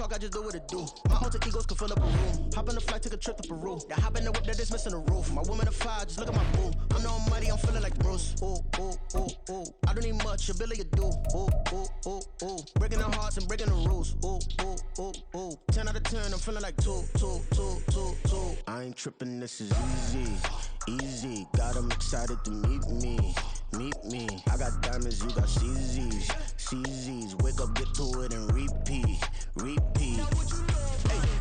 talk, I just do what it do. My alter egos can fill up a room. Hop on the flight, take a trip to Peru. That hop in the whip that is missing the roof. My woman a fire, just look at my boo. I know I'm mighty, I'm feeling like Bruce. Ooh, ooh, ooh, ooh. I don't need much, ability to do. Ooh, ooh, ooh, ooh. Breaking the hearts and breaking the rules. Ooh, ooh, ooh, ooh. 10 out of 10, I'm feeling like 2. I ain't tripping, this is easy. Easy, got 'em excited to meet me. Meet me. I got diamonds, you got CZs. Wake up, get to it, and repeat. Hey,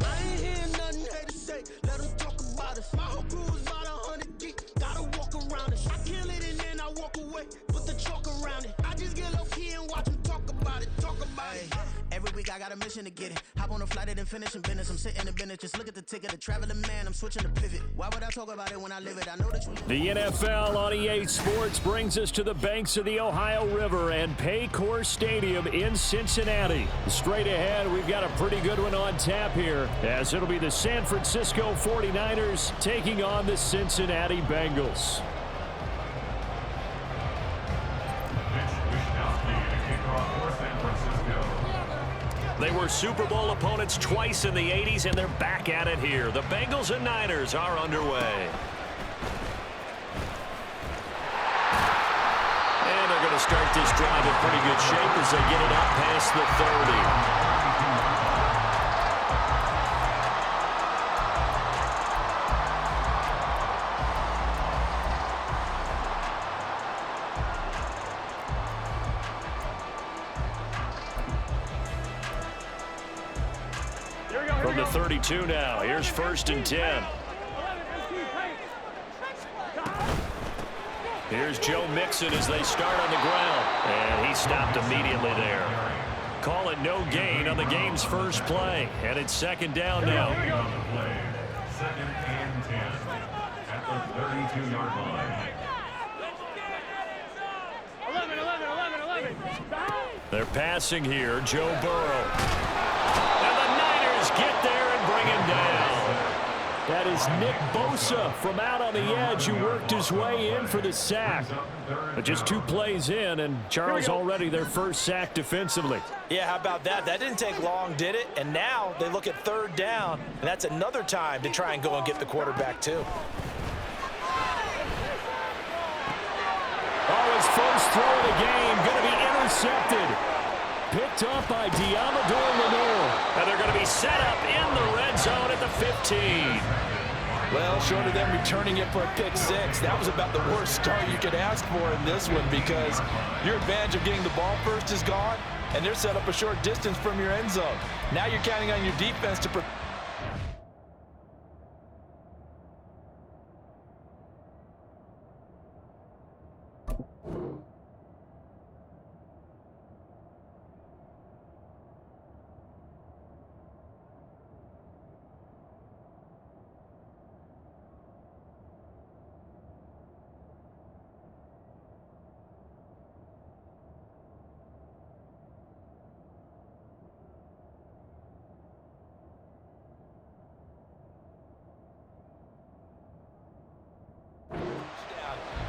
I ain't hearing nothing haters say. Let them talk about us. My whole crew is about 100 deep. Gotta walk around it. I kill it and then I walk away. Put the chalk around it. I just get low key and watch them talk about it. Every week I got a mission to get it. Hop on a flight and then finish in business. I'm sitting in business. Just look at the ticket. A traveling man. I'm switching to pivot. Why would I talk about it when I live it? I know the truth. The NFL on EA Sports brings us to the banks of the Ohio River and Paycor Stadium in Cincinnati. Straight ahead, we've got a pretty good one on tap here, as it'll be the San Francisco 49ers taking on the Cincinnati Bengals. They were Super Bowl opponents twice in the 80s, and they're back at it here. The Bengals and Niners are underway. And they're going to start this drive in pretty good shape as they get it up past the 30. From the 32 now, here's 1st and 10. Here's Joe Mixon as they start on the ground. And he stopped immediately there. Call it no gain on the game's first play. And it's 2nd down now. 2nd and 10 at the 32-yard line. 11. They're passing here, Joe Burrow. Get there and bring him down. That is Nick Bosa from out on the edge who worked his way in for the sack. But just 2 plays in, and Charles already their first sack defensively. Yeah, how about that? That didn't take long, did it? And now they look at 3rd down, and that's another time to try and go and get the quarterback too. Oh, his first throw of the game going to be intercepted. Picked up by Diamador Lenore. And they're going to be set up in the red zone at the 15. Well, short of them returning it for a pick 6, that was about the worst start you could ask for in this one, because your advantage of getting the ball first is gone, and they're set up a short distance from your end zone. Now you're counting on your defense to protect.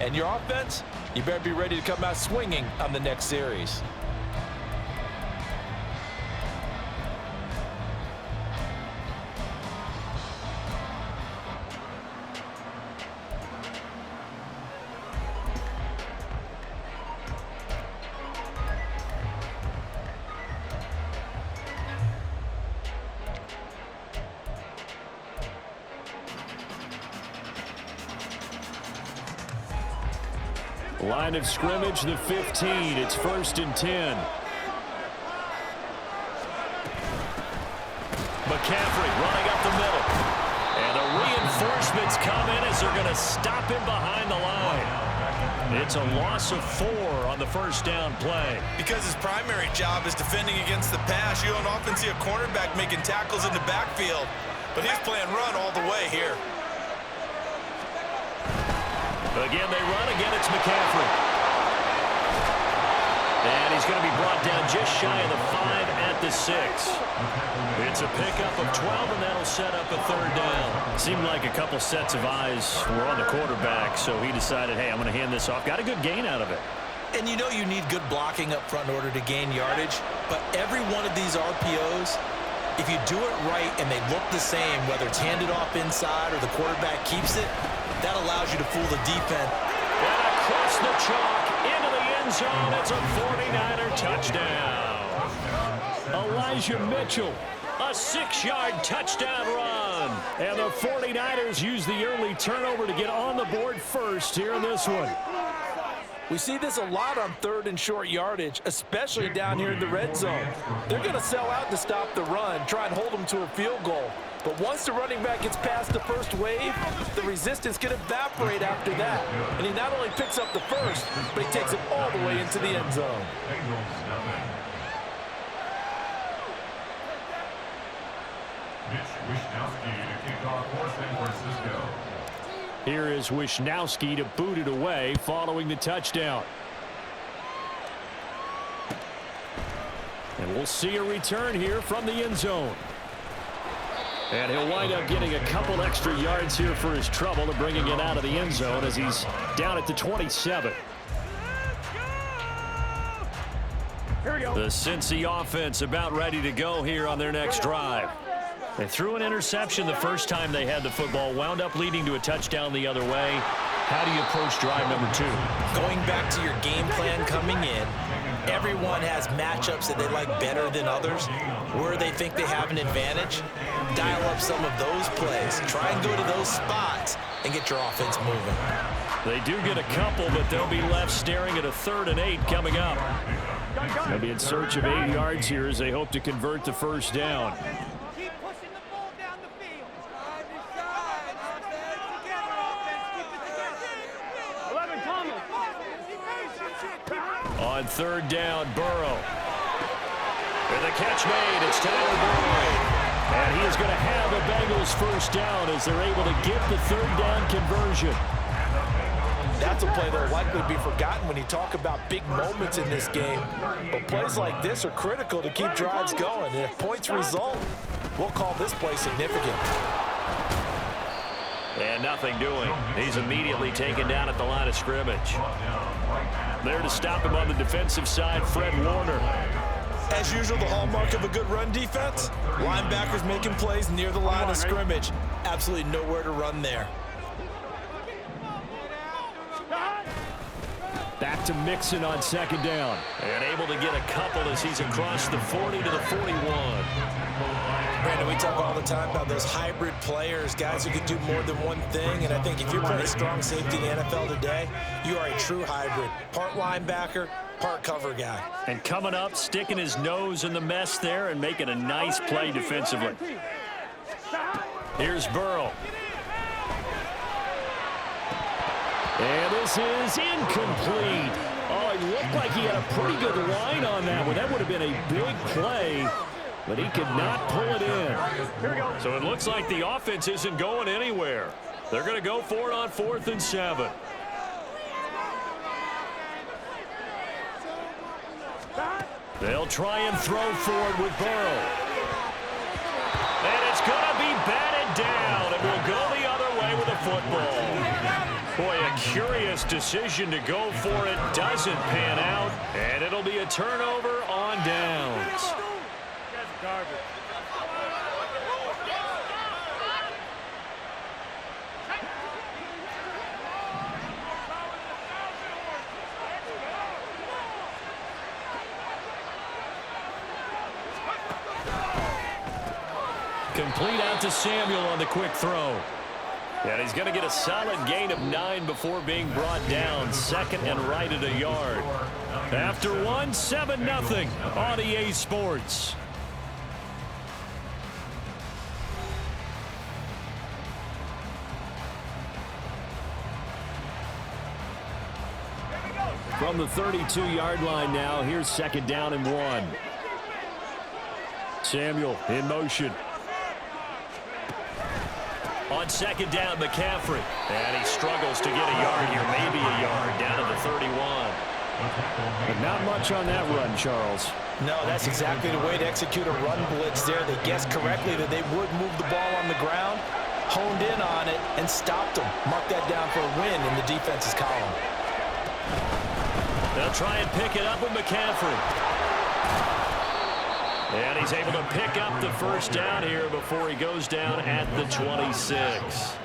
And your offense, you better be ready to come out swinging on the next series. Line of scrimmage, the 15. It's 1st and 10. McCaffrey running up the middle. And the reinforcements come in as they're going to stop him behind the line. It's a loss of 4 on the 1st down play. Because his primary job is defending against the pass, you don't often see a cornerback making tackles in the backfield. But he's playing run all the way here. Again, they run. Again, it's McCaffrey. And he's going to be brought down just shy of the 5 at the 6. It's a pickup of 12, and that'll set up a 3rd down. Seemed like a couple sets of eyes were on the quarterback, so he decided, hey, I'm going to hand this off. Got a good gain out of it. And you know you need good blocking up front in order to gain yardage, but every one of these RPOs If you do it right and they look the same, whether it's handed off inside or the quarterback keeps it, that allows you to fool the defense. And across the chalk, into the end zone, it's a 49er touchdown. Elijah Mitchell, a 6-yard touchdown run. And the 49ers use the early turnover to get on the board first here in this one. We see this a lot on 3rd and short yardage, especially down here in the red zone. They're going to sell out to stop the run, try and hold them to a field goal. But once the running back gets past the first wave, the resistance can evaporate after that. And he not only picks up the first, but he takes it all the way into the end zone. Wishnowski to kick off for San Francisco. Here is Wishnowski to boot it away following the touchdown. And we'll see a return here from the end zone. And he'll wind up getting a couple extra yards here for his trouble to bringing it out of the end zone as he's down at the 27. Here we go. The Cincy offense about ready to go here on their next drive. They threw an interception the first time they had the football, wound up leading to a touchdown the other way. How do you approach drive number 2? Going back to your game plan coming in, everyone has matchups that they like better than others, where they think they have an advantage. Dial up some of those plays. Try and go to those spots and get your offense moving. They do get a couple, but they'll be left staring at a 3rd and 8 coming up. They'll be in search of 8 yards here as they hope to convert the first down. On 3rd down, Burrow. And the catch made, it's Tyler Boyd. And he is going to have the Bengals first down as they're able to get the 3rd down conversion. That's a play that will likely be forgotten when you talk about big moments in this game. But plays like this are critical to keep drives going. And if points result, we'll call this play significant. And nothing doing. He's immediately taken down at the line of scrimmage. There to stop him on the defensive side, Fred Warner. As usual, the hallmark of a good run defense, linebackers making plays near the line of scrimmage. Absolutely nowhere to run there. Back to Mixon on 2nd down. And able to get a couple as he's across the 40 to the 41. Brandon, we talk all the time about those hybrid players, guys who can do more than one thing, and I think if you're playing strong safety in the NFL today, you are a true hybrid. Part linebacker, part cover guy. And coming up, sticking his nose in the mess there and making a nice play defensively. Here's Burrow. And this is incomplete. Oh, it looked like he had a pretty good line on that one. That would have been a big play. But he could not pull it in. Here we go. So it looks like the offense isn't going anywhere. They're going to go for it on 4th and 7. They'll try and throw forward with Burrow. And it's going to be batted down. It will go the other way with the football. Boy, a curious decision to go for it. Doesn't pan out. And it'll be a turnover on downs. Garbage. Complete out to Samuel on the quick throw. And he's going to get a solid gain of 9 before being brought down. 2nd and right at a yard. After 1, 7-0 on EA Sports. From the 32-yard line now, here's 2nd down and 1. Samuel in motion. On 2nd down, McCaffrey. And he struggles to get a yard here, maybe a yard, down to the 31. But not much on that run, Charles. No, that's exactly the way to execute a run blitz there. They guessed correctly that they would move the ball on the ground, honed in on it, and stopped them. Mark that down for a win in the defense's column. They'll try and pick it up with McCaffrey. And he's able to pick up the first down here before he goes down at the 26.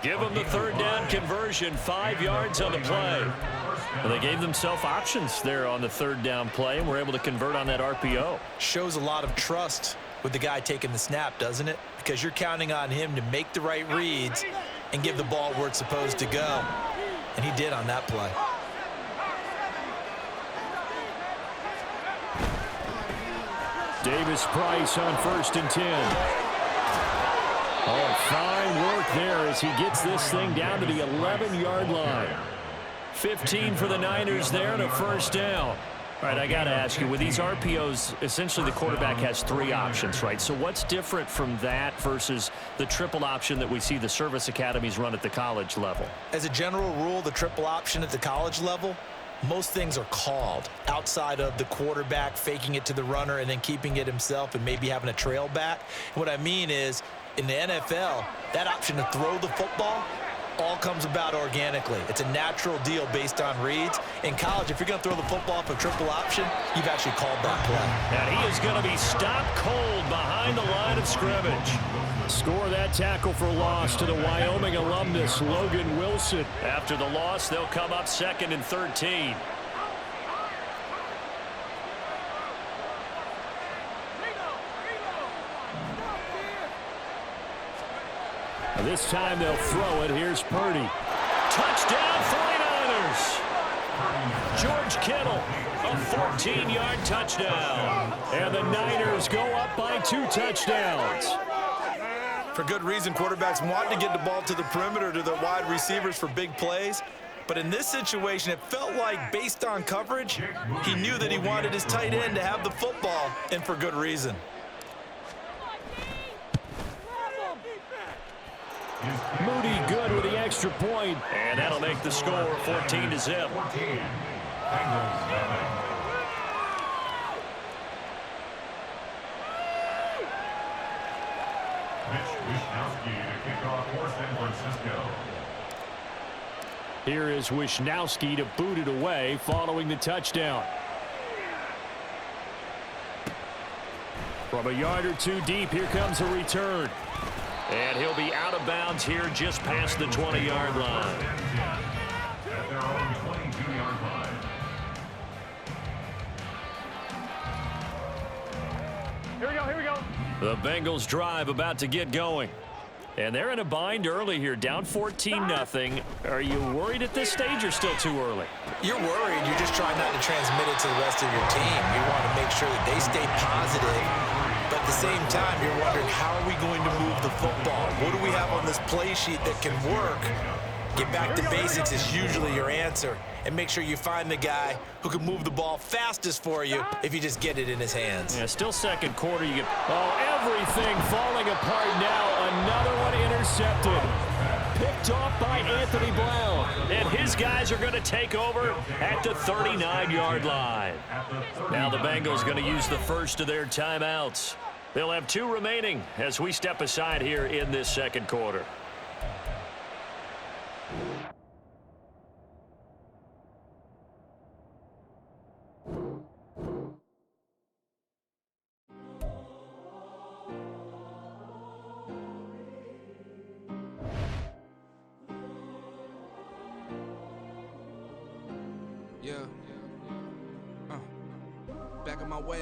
Give them the third down conversion, 5 yards on the play. Well, they gave themselves options there on the third down play and were able to convert on that RPO. Shows a lot of trust with the guy taking the snap, doesn't it? Because you're counting on him to make the right reads and give the ball where it's supposed to go. And he did on that play. Davis Price on 1st and 10. Oh, fine work there as he gets this thing down to the 11-yard line. 15 for the Niners there and a first down. All right, I got to ask you, with these RPOs, essentially the quarterback has 3 options, right? So what's different from that versus the triple option that we see the service academies run at the college level? As a general rule, the triple option at the college level, most things are called outside of the quarterback faking it to the runner and then keeping it himself and maybe having a trail back. What I mean is, in the NFL, that option to throw the football all comes about organically. It's a natural deal based on reads. In college, if you're going to throw the football for triple option, you've actually called that play. And he is going to be stopped cold behind the line of scrimmage. Score that tackle for loss to the Wyoming alumnus, Logan Wilson. After the loss, they'll come up 2nd and 13. This time they'll throw it. Here's Purdy. Touchdown 49ers. George Kittle, a 14-yard touchdown. And the Niners go up by 2 touchdowns. For good reason, quarterbacks want to get the ball to the perimeter to their wide receivers for big plays. But in this situation, it felt like, based on coverage, he knew that he wanted his tight end to have the football, and for good reason. Moody good with the extra point, and that'll make the score 14-0. Here is Wisnowski to boot it away following the touchdown. From a yard or 2 deep, here comes a return. And he'll be out of bounds here just past the 20-yard line. At their own 22-yard line. Here we go. The Bengals drive about to get going. And they're in a bind early here, down 14-0. Are you worried at this stage or still too early? You're worried. You're just trying not to transmit it to the rest of your team. You want to make sure that they stay positive. But at the same time, you're wondering, how are we going to move the football? What do we have on this play sheet that can work? Get back to basics is usually your answer. And make sure you find the guy who can move the ball fastest for you if you just get it in his hands. Yeah, still second quarter. You get, everything falling apart now. Another one intercepted. Picked off by Anthony Brown. And his guys are going to take over at the 39-yard line. Now the Bengals going to use the first of their timeouts. They'll have 2 remaining as we step aside here in this second quarter. Yeah. Back on my way.